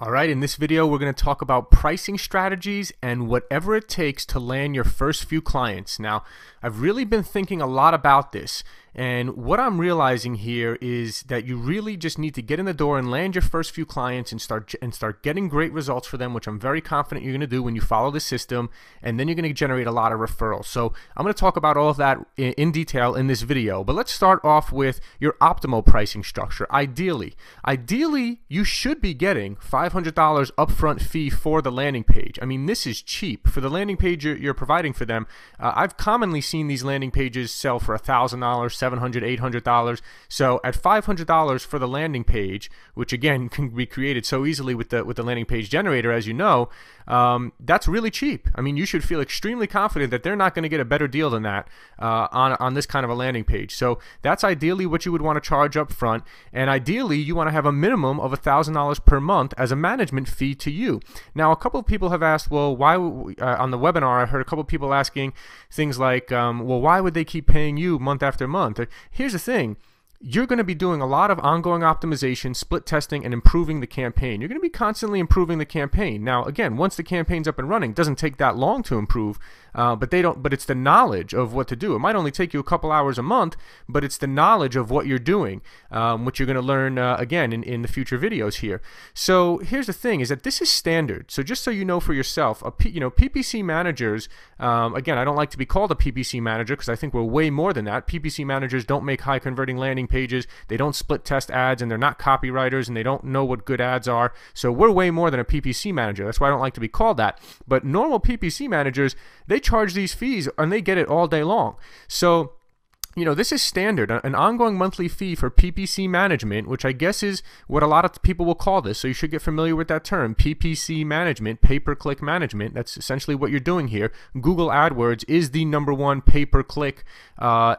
All right, in this video, we're going to talk about pricing strategies and whatever it takes to land your first few clients. Now, I've really been thinking a lot about this, and what I'm realizing here is that you really just need to get in the door and land your first few clients and start getting great results for them, which I'm very confident you're going to do when you follow the system, and then you're going to generate a lot of referrals. So I'm going to talk about all of that in detail in this video, but let's start off with your optimal pricing structure. Ideally, you should be getting $500 upfront fee for the landing page. I mean, this is cheap. For the landing page you're providing for them, I've commonly seen these landing pages sell for $1,000, $700, $800. So at $500 for the landing page, which again can be created so easily with the landing page generator, as you know, that's really cheap. I mean, you should feel extremely confident that they're not going to get a better deal than that on this kind of a landing page. So that's ideally what you would want to charge up front, and ideally you want to have a minimum of $1,000 per month as a management fee to you. Now, a couple of people have asked, well, why on the webinar I heard a couple of people asking things like, well, why would they keep paying you month after month? Here's the thing. You're going to be doing a lot of ongoing optimization, split testing, and improving the campaign. You're going to be constantly improving the campaign. Now, again, once the campaign's up and running, it doesn't take that long to improve, but it's the knowledge of what to do. It might only take you a couple hours a month, but it's the knowledge of what you're doing, which you're going to learn again in the future videos here. So here's the thing: is that this is standard. So just so you know for yourself, PPC managers. Again, I don't like to be called a PPC manager because I think we're way more than that. PPC managers don't make high converting landing pages, they don't split test ads, and they're not copywriters, and they don't know what good ads are. So we're way more than a PPC manager. That's why I don't like to be called that. But normal PPC managers, they charge these fees and they get it all day long. So this is standard, an ongoing monthly fee for PPC management, which I guess is what a lot of people will call this. So you should get familiar with that term, PPC management, pay-per-click management. That's essentially what you're doing here. Google AdWords is the #1 pay-per-click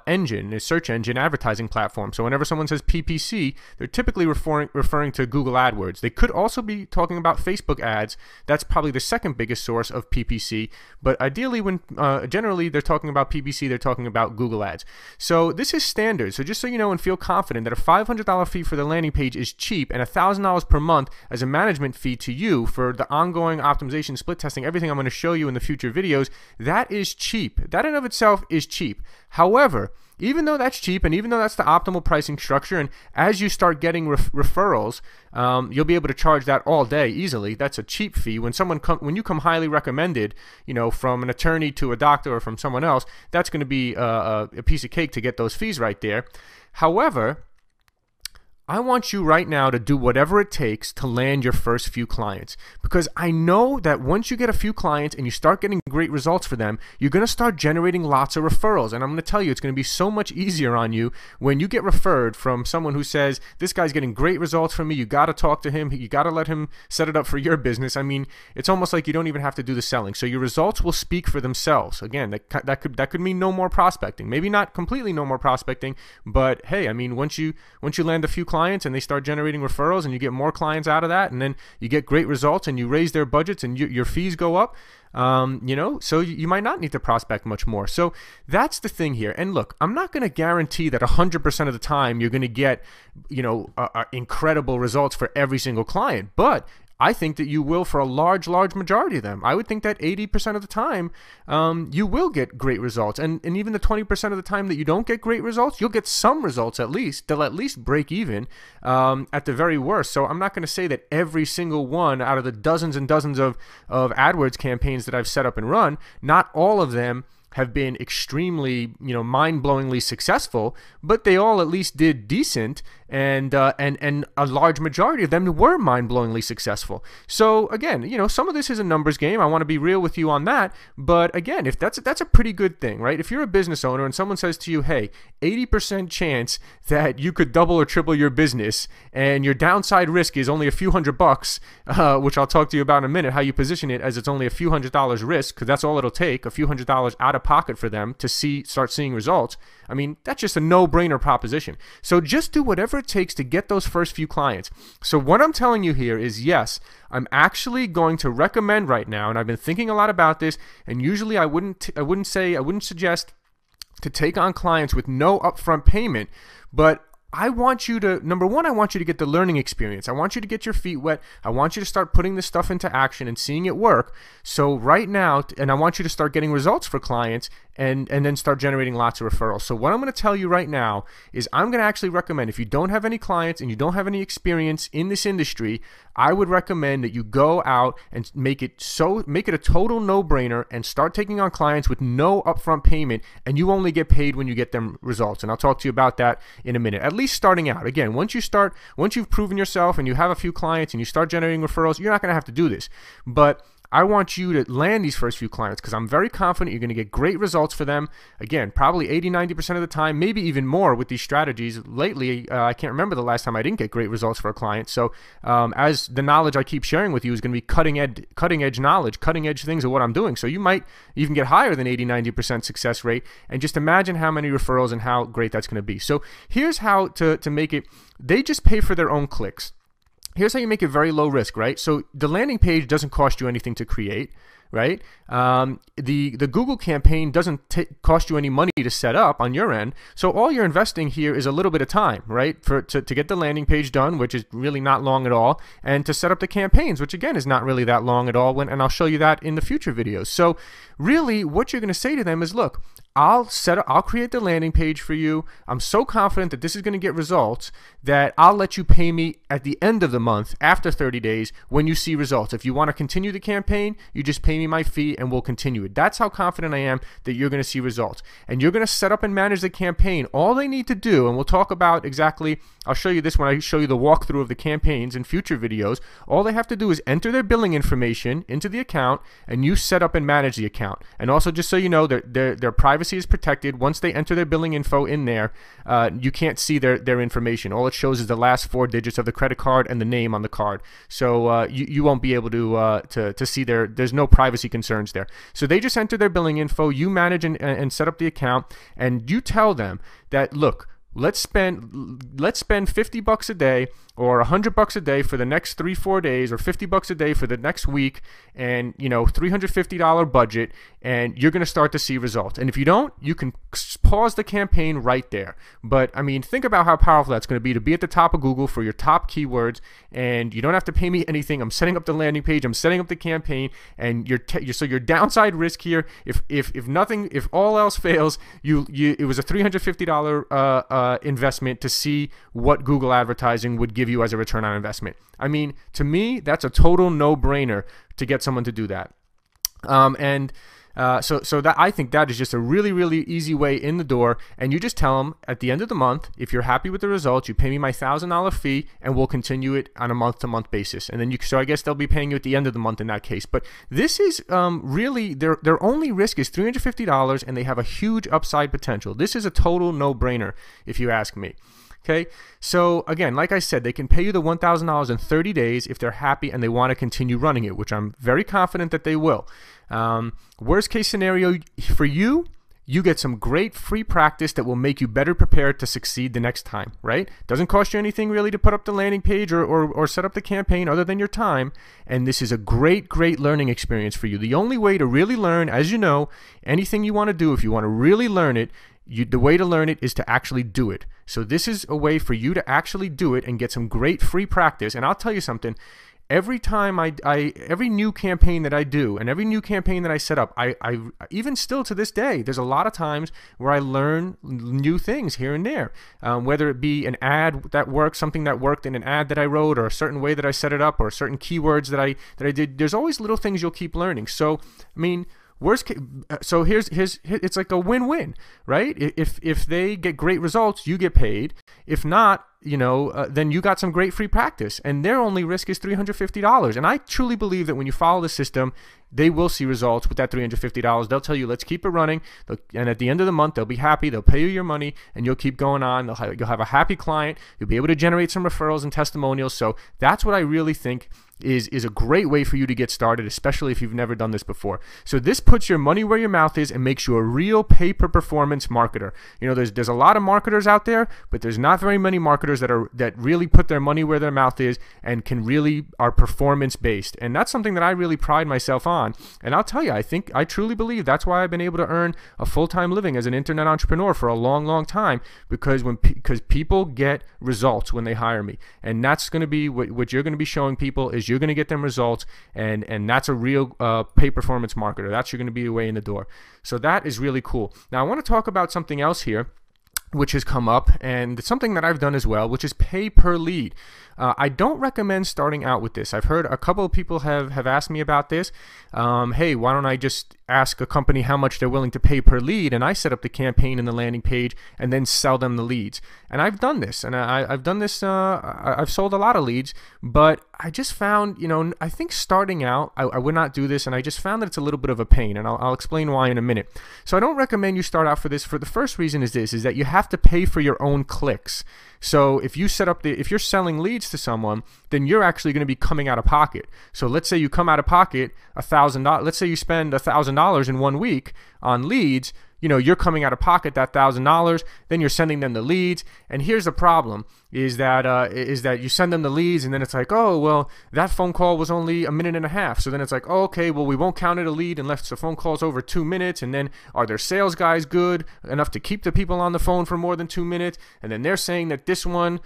engine, a search engine advertising platform. So whenever someone says PPC, they're typically referring to Google AdWords. They could also be talking about Facebook ads. That's probably the second biggest source of PPC. But ideally, when generally they're talking about PPC, they're talking about Google ads. So this is standard. So just so you know and feel confident that a $500 fee for the landing page is cheap, and $1,000 per month as a management fee to you for the ongoing optimization, split testing, everything I'm going to show you in the future videos, that is cheap. That in of itself is cheap. However, even though that's cheap, and even though that's the optimal pricing structure, and as you start getting referrals, you'll be able to charge that all day easily. That's a cheap fee. When you come highly recommended, from an attorney to a doctor or from someone else, that's going to be a piece of cake to get those fees right there. However, I want you right now to do whatever it takes to land your first few clients, because I know that once you get a few clients and you start getting great results for them, you're going to start generating lots of referrals. And I'm going to tell you, it's going to be so much easier on you when you get referred from someone who says, this guy's getting great results from me. You got to talk to him. You got to let him set it up for your business. I mean, it's almost like you don't even have to do the selling. So your results will speak for themselves. Again, that could mean no more prospecting. Maybe not completely no more prospecting, but hey, I mean, once you land a few clients and they start generating referrals and you get more clients out of that, and then you get great results and you raise their budgets and your fees go up, so you might not need to prospect much more. So that's the thing here. And look, I'm not going to guarantee that 100% of the time you're going to get, incredible results for every single client, but I think that you will for a large majority of them. I would think that 80% of the time you will get great results. And even the 20% of the time that you don't get great results, you'll get some results at least. They'll at least break even at the very worst. So I'm not going to say that every single one out of the dozens and dozens of AdWords campaigns that I've set up and run, not all of them have been extremely, mind-blowingly successful, but they all at least did decent, and a large majority of them were mind-blowingly successful. So again, some of this is a numbers game. I want to be real with you on that, but again, if that's a pretty good thing, right? If you're a business owner and someone says to you, hey, 80% chance that you could double or triple your business, and your downside risk is only a few $100, which I'll talk to you about in a minute, how you position it as it's only a few $100 risk, because that's all it'll take, a few $100 out of pocket for them to start seeing results. I mean, that's just a no-brainer proposition. So just do whatever it takes to get those first few clients. So what I'm telling you here is, yes, I'm actually going to recommend right now, and I've been thinking a lot about this, and usually I wouldn't suggest to take on clients with no upfront payment, but I want you to, number one, I want you to get the learning experience. I want you to get your feet wet. I want you to start putting this stuff into action and seeing it work. So right now, and I want you to start getting results for clients and then start generating lots of referrals. So what I'm going to tell you right now is I'm going to actually recommend, if you don't have any clients and you don't have any experience in this industry, I would recommend that you go out and make it a total no-brainer and start taking on clients with no upfront payment, and you only get paid when you get them results. And I'll talk to you about that in a minute. At least starting out. Again, once you've proven yourself and you have a few clients and you start generating referrals, you're not going to have to do this. But I want you to land these first few clients because I'm very confident you're going to get great results for them. Again, probably 80-90% of the time, maybe even more with these strategies. Lately, I can't remember the last time I didn't get great results for a client. So as the knowledge I keep sharing with you is going to be cutting edge knowledge, cutting edge things of what I'm doing. So you might even get higher than 80-90% success rate. And just imagine how many referrals and how great that's going to be. So here's how to make it. They just pay for their own clicks. Here's how you make it very low risk, right? So the landing page doesn't cost you anything to create, right? The Google campaign doesn't cost you any money to set up on your end. So all you're investing here is a little bit of time, right? To get the landing page done, which is really not long at all, and to set up the campaigns, which again is not really that long at all. And I'll show you that in the future videos. So really what you're going to say to them is, look, I'll create the landing page for you. I'm so confident that this is going to get results that I'll let you pay me at the end of the month after 30 days when you see results. If you want to continue the campaign, you just pay me my fee and we'll continue it. That's how confident I am that you're going to see results. And you're going to set up and manage the campaign. All they need to do, and we'll talk about exactly, I'll show you this when I show you the walkthrough of the campaigns in future videos. All they have to do is enter their billing information into the account and you set up and manage the account. And also, just so you know, their privacy is protected. Once they enter their billing info in there, you can't see their information. All it shows is the last 4 digits of the credit card and the name on the card. So you won't be able to see there's no privacy concerns there. So they just enter their billing info, you manage and set up the account, and you tell them that, look, let's spend $50 a day or $100 a day for the next 3-4 days, or $50 a day for the next week, and $350 budget, and you're going to start to see results. And if you don't, you can pause the campaign right there. But I mean, think about how powerful that's going to be at the top of Google for your top keywords, and you don't have to pay me anything. I'm setting up the landing page, I'm setting up the campaign, and so your downside risk here, if all else fails, it was a $350 investment to see what Google advertising would give you as a return on investment. I mean, to me, that's a total no-brainer to get someone to do that. So that, I think that is just a really, really easy way in the door. And you just tell them at the end of the month, if you're happy with the results, you pay me my $1,000 fee, and we'll continue it on a month-to-month basis. And then so I guess they'll be paying you at the end of the month in that case. But this is really their only risk is $350, and they have a huge upside potential. This is a total no-brainer, if you ask me. Okay, so again, like I said, they can pay you the $1,000 in 30 days if they're happy and they want to continue running it, which I'm very confident that they will. Worst case scenario for you, you get some great free practice that will make you better prepared to succeed the next time, right? Doesn't cost you anything really to put up the landing page or set up the campaign other than your time. And this is a great, great learning experience for you. The only way to really learn, as you know, anything you want to do, if you want to really learn it, the way to learn it is to actually do it. So this is a way for you to actually do it and get some great free practice. And I'll tell you something, every time every new campaign that I do and every new campaign that I set up, I even still to this day, there's a lot of times where I learn new things here and there, whether it be an ad that works, something that worked in an ad that I wrote, or a certain way that I set it up, or certain keywords that I did. There's always little things you'll keep learning. So, I mean, so here's it's like a win-win, right? If they get great results, you get paid. If not, then you got some great free practice, and their only risk is $350. And I truly believe that when you follow the system, they will see results with that $350. They'll tell you, let's keep it running. And at the end of the month, they'll be happy. They'll pay you your money, and you'll keep going on. You'll have a happy client. You'll be able to generate some referrals and testimonials. So that's what I really think is a great way for you to get started, especially if you've never done this before. So this puts your money where your mouth is and makes you a real pay-per-performance marketer. There's a lot of marketers out there, but there's not very many marketers marketers that really put their money where their mouth is and can really are performance based. And that's something that I really pride myself on. And I'll tell you, I truly believe that's why I've been able to earn a full-time living as an internet entrepreneur for a long, long time, because people get results when they hire me. And that's going to be what you're going to be showing people, is you're going to get them results, and that's a real pay performance marketer. That's going to be your way in the door. So that is really cool. Now I want to talk about something else here which has come up, and it's something that I've done as well, which is pay per lead. I don't recommend starting out with this. I've heard a couple of people have asked me about this. Hey, why don't I just ask a company how much they're willing to pay per lead, and I set up the campaign and the landing page and then sell them the leads. And I've done this, and I've done this. I've sold a lot of leads, but I just found, I think starting out, I would not do this, and I just found that it's a little bit of a pain, and I'll explain why in a minute. So I don't recommend you start out for this. For the first reason is that you have to pay for your own clicks. So if you if you're selling leads to someone, then you're actually going to be coming out of pocket. So let's say you come out of pocket $1,000. Let's say you spend $1,000 in 1 week on leads. You're coming out of pocket that $1,000. Then you're sending them the leads. And here's the problem: is that you send them the leads, and then it's like, oh well, that phone call was only a minute and a half. So then it's like, oh, okay, well, we won't count it a lead unless the phone call's over 2 minutes. And then are their sales guys good enough to keep the people on the phone for more than 2 minutes? And then they're saying that this one,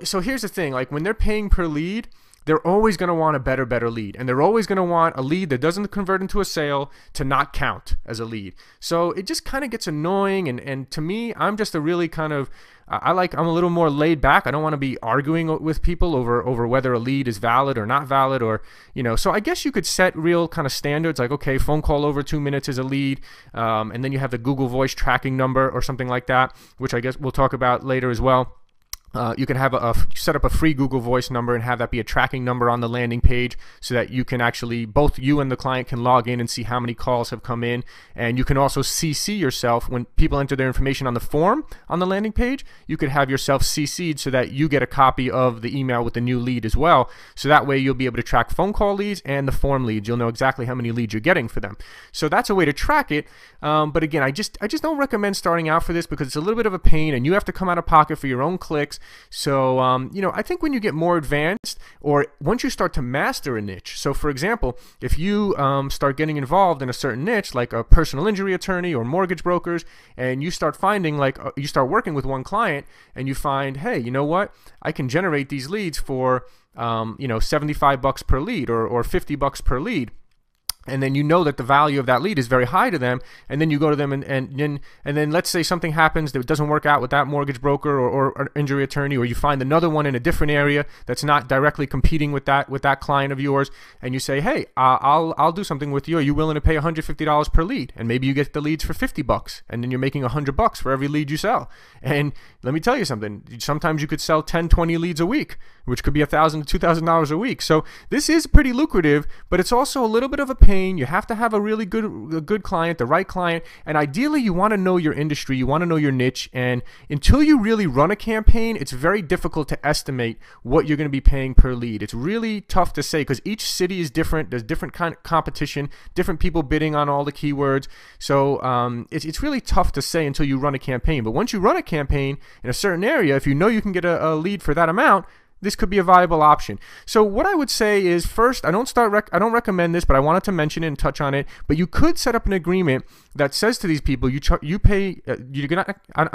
So here's the thing: like when they're paying per lead, they're always going to want a better lead. And they're always going to want a lead that doesn't convert into a sale to not count as a lead. So it just kind of gets annoying. And to me, I'm just a really kind of, I'm a little more laid back. I don't want to be arguing with people over whether a lead is valid or not valid, or, so I guess you could set real kind of standards, like, okay, phone call over 2 minutes is a lead. And then you have the Google Voice tracking number or something like that, which I guess we'll talk about later as well. You can have set up a free Google Voice number and have that be a tracking number on the landing page, so that you can actually, both you and the client can log in and see how many calls have come in. And you can also CC yourself when people enter their information on the form on the landing page. You could have yourself CC'd so that you get a copy of the email with the new lead as well. So that way you'll be able to track phone call leads and the form leads. You'll know exactly how many leads you're getting for them. So that's a way to track it. But again, I just don't recommend starting out for this, because it's a little bit of a pain and you have to come out of pocket for your own clicks. So, I think when you get more advanced, or once you start to master a niche, so for example, if you start getting involved in a certain niche, like a personal injury attorney or mortgage brokers, and you start finding, you start working with one client and you find, hey, you know what? I can generate these leads for, $75 per lead or $50 per lead. And then that the value of that lead is very high to them, and then you go to them and then let's say something happens that doesn't work out with that mortgage broker or injury attorney, or you find another one in a different area that's not directly competing with that client of yours, and you say, hey, I'll do something with you. Are you willing to pay $150 per lead? And maybe you get the leads for $50, and then you're making $100 for every lead you sell. And let me tell you something: sometimes you could sell 10, 20 leads a week, which could be $1,000 to $2,000 a week. So this is pretty lucrative, but it's also a little bit of a pain. You have to have a really good client, the right client, and ideally you want to know your industry, you want to know your niche. And until you really run a campaign, it's very difficult to estimate what you're going to be paying per lead. It's really tough to say, because each city is different. There's different kind of competition, different people bidding on all the keywords. So it's really tough to say until you run a campaign. But once you run a campaign in a certain area, if you know you can get a lead for that amount, this could be a viable option. So what I would say is, first, I don't recommend this, but I wanted to mention it and touch on it. But you could set up an agreement that says to these people, I'm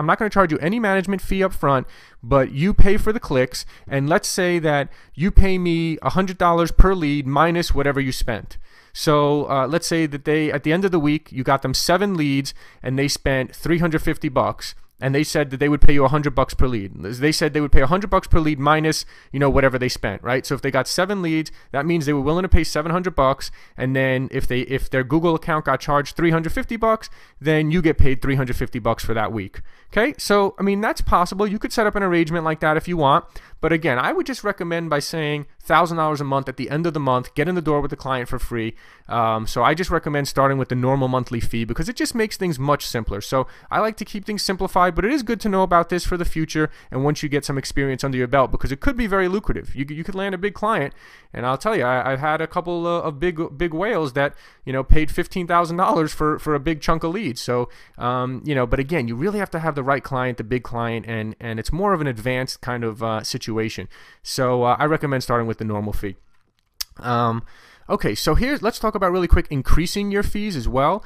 not going to charge you any management fee up front, but you pay for the clicks. And let's say that you pay me $100 per lead minus whatever you spent. So let's say that at the end of the week, you got them 7 leads and they spent $350. And they said that they would pay you $100 per lead. They said they would pay $100 per lead minus, whatever they spent, right? So if they got 7 leads, that means they were willing to pay $700. And then if their Google account got charged $350, then you get paid $350 for that week. Okay, so that's possible. You could set up an arrangement like that if you want. But again, I would just recommend by saying $1,000 a month at the end of the month, get in the door with the client for free. So I just recommend starting with the normal monthly fee because it just makes things much simpler. So I like to keep things simplified, but it is good to know about this for the future and once you get some experience under your belt, because it could be very lucrative. You could land a big client, and I'll tell you, I've had a couple of big whales that, you know, paid $15,000 for a big chunk of leads. So you know, but again, you really have to have the right client, the big client, and it's more of an advanced kind of situation. So I recommend starting with the normal fee. Okay, so let's talk about really quick increasing your fees as well.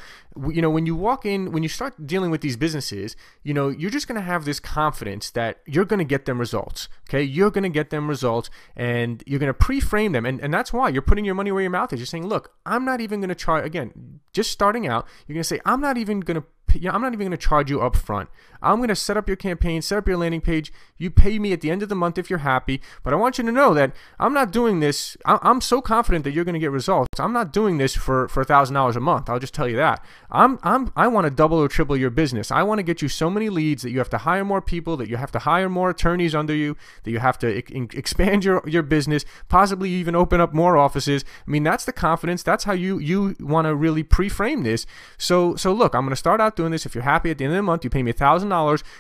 You know, when you walk in, when you start dealing with these businesses, you know, you're just going to have this confidence that you're going to get them results. Okay, you're going to get them results, and you're going to pre-frame them, and that's why you're putting your money where your mouth is. You're saying, look, I'm not even going to charge. Again, just starting out, you're going to say, I'm not even going to charge you up front. I'm going to set up your campaign, set up your landing page. You pay me at the end of the month if you're happy. But I want you to know that I'm not doing this. I'm so confident that you're going to get results. I'm not doing this for $1,000 a month. I'll just tell you that. I want to double or triple your business. I want to get you so many leads that you have to hire more people, that you have to hire more attorneys under you, that you have to expand your business, possibly even open up more offices. I mean, that's the confidence. That's how you want to really pre-frame this. So look, I'm going to start out doing this. If you're happy at the end of the month, you pay me $1,000,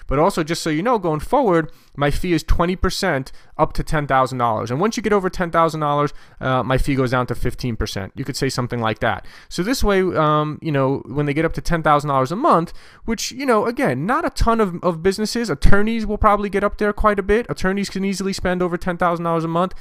but also just so you know, going forward, my fee is 20% up to $10,000. And once you get over $10,000, my fee goes down to 15%. You could say something like that. So this way, you know, when they get up to $10,000 a month, which, you know, again, not a ton of businesses, attorneys will probably get up there quite a bit. Attorneys can easily spend over $10,000 a month.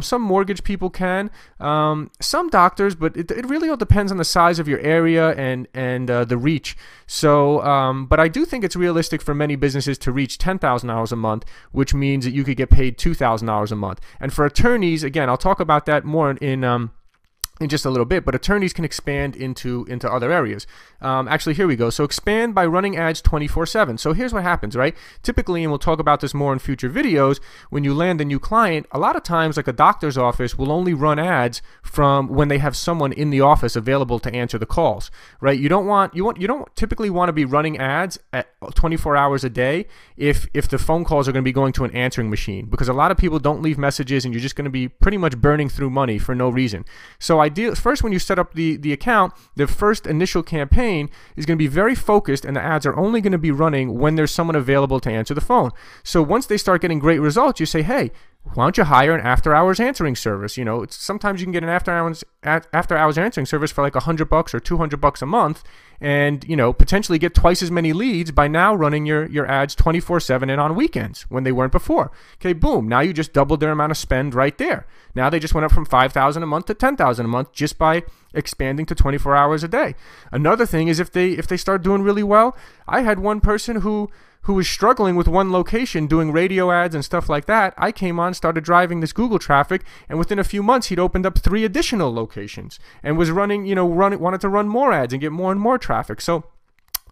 Some mortgage people can, some doctors, but it really all depends on the size of your area and the reach. So, but I do think it's realistic for many businesses to reach $10,000 a month, which means that you could get paid $2,000 a month. And for attorneys, again, I'll talk about that more in just a little bit, but attorneys can expand into other areas. Actually, here we go. So expand by running ads 24/7. So here's what happens, right? Typically, and we'll talk about this more in future videos, when you land a new client, a lot of times, like a doctor's office will only run ads from when they have someone in the office available to answer the calls, right? You don't typically want to be running ads at 24 hours a day if the phone calls are going to be going to an answering machine, because a lot of people don't leave messages, and you're just going to be pretty much burning through money for no reason. So first, when you set up the account, the first initial campaign is going to be very focused, and the ads are only going to be running when there's someone available to answer the phone. So once they start getting great results, you say, hey, why don't you hire an after-hours answering service? You know, sometimes you can get an after-hours answering service for like $100 or $200 a month, and, you know, potentially get twice as many leads by now running your ads 24/7 and on weekends when they weren't before. Okay, boom. Now you just doubled their amount of spend right there. Now they just went up from $5,000 a month to $10,000 a month just by expanding to 24 hours a day. Another thing is if they start doing really well, I had one person who was struggling with one location doing radio ads and stuff like that. I came on, started driving this Google traffic, and within a few months he'd opened up 3 additional locations and was running, wanted to run more ads and get more and more traffic. So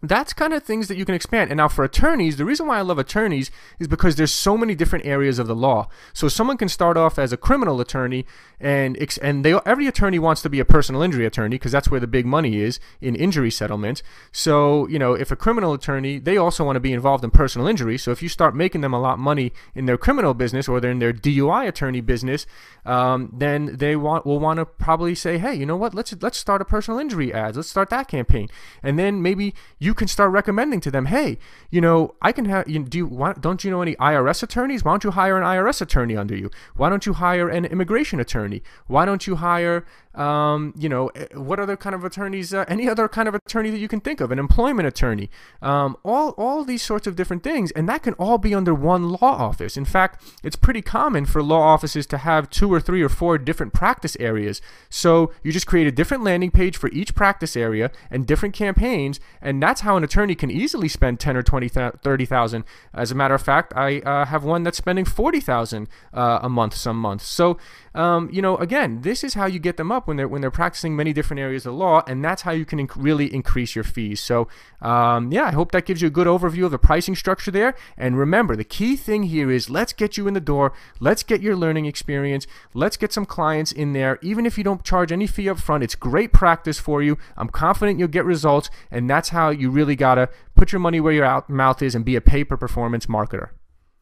that's kind of things that you can expand. And now for attorneys, the reason why I love attorneys is because there's so many different areas of the law. So someone can start off as a criminal attorney, and every attorney wants to be a personal injury attorney because that's where the big money is in injury settlements. So, you know, if a criminal attorney, they also want to be involved in personal injury. So if you start making them a lot of money in their criminal business or they're in their DUI attorney business, then they will want to probably say, hey, you know what, let's start a personal injury ads. Let's start that campaign. And then maybe you can start recommending to them, hey, you know, I can have, don't you know any IRS attorneys? Why don't you hire an IRS attorney under you? Why don't you hire an immigration attorney? Why don't you hire, you know, what other kind of attorneys, any other kind of attorney that you can think of, an employment attorney, all these sorts of different things. And that can all be under one law office. In fact, it's pretty common for law offices to have 2 or 3 or 4 different practice areas. So you just create a different landing page for each practice area and different campaigns. And that's how an attorney can easily spend $10,000 or $20,000, $30,000. As a matter of fact, I have one that's spending $40,000 a month some months. So, you know, again, this is how you get them up when they're practicing many different areas of law, and that's how you can really increase your fees. So, yeah, I hope that gives you a good overview of the pricing structure there. And remember, the key thing here is let's get you in the door. Let's get your learning experience. Let's get some clients in there. Even if you don't charge any fee up front, it's great practice for you. I'm confident you'll get results, and that's how you really got to put your money where your mouth is and be a pay-per-performance marketer.